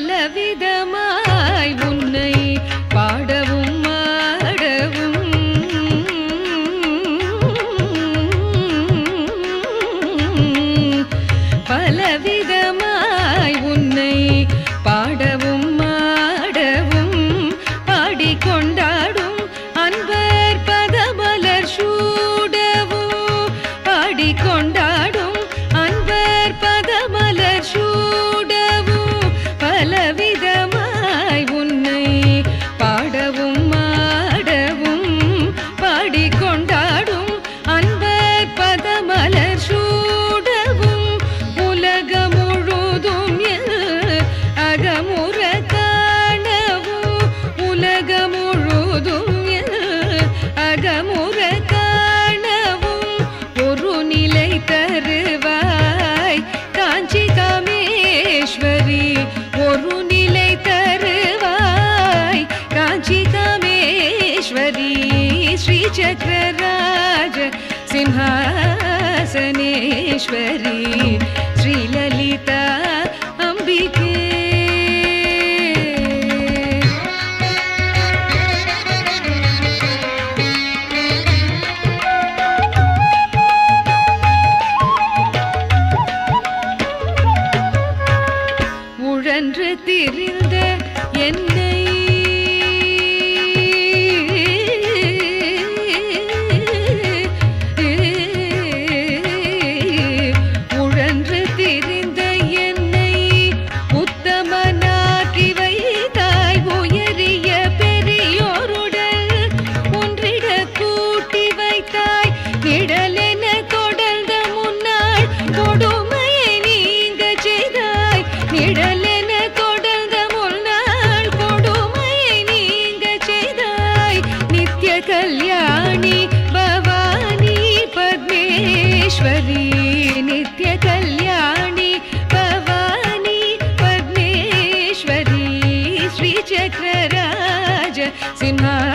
பலவிதமாய் உன்னை பாடவும் ஆடவும் பலவிதமாய் உன்னை பாடவும் ஆடவும் பாடிக்கொண்டாடும் அன்பர் பதமலர் சூடவும் பாடிக்கொண்டாடும் அன்பர் பதமலர் சூடவும் பலவிதமாய் உன்னை பாடவும் ஆடவும் பாடிக்கொண்டாடும் அன்பர் பதமலர் சூடவும் உலகம் முழுதும் அகமுற காணவும் உலகம் முழுதும் அகமுற காணவும் ஒரு நிலை தருவாய் காஞ்சி காமேஸ்வரி ஒரு நிலை தருவாய் காஞ்சி காமேஸ்வரி ஸ்ரீ சக்கரராஜ சிம்ஹாசனேஸ்வரி ஸ்ரீ லலிதா அம்பிகே உழன்று திரிந்த என்னை உழன்று திரிந்த என்னை உத்தமனாக்கி வைத்தாய் உயரிய பெரியோருடன் ஒன்றிட கூட்டி வைத்தாய் நிழலென தொடர்ந்த முன்னாள் கொடுமையை நீங்க செய்தாய் நிழலென தொடர்ந்த முன்னாள் கொடுமையை நீங்க செய்தாய் நித்ய கல்யாணி பவானி பத்மேஸ்வரி நித்ய கல்யாணி பவானி பத்மேஸ்வரி ஸ்ரீ சக்கரராஜ சிம்ஹாசனேஸ்வரி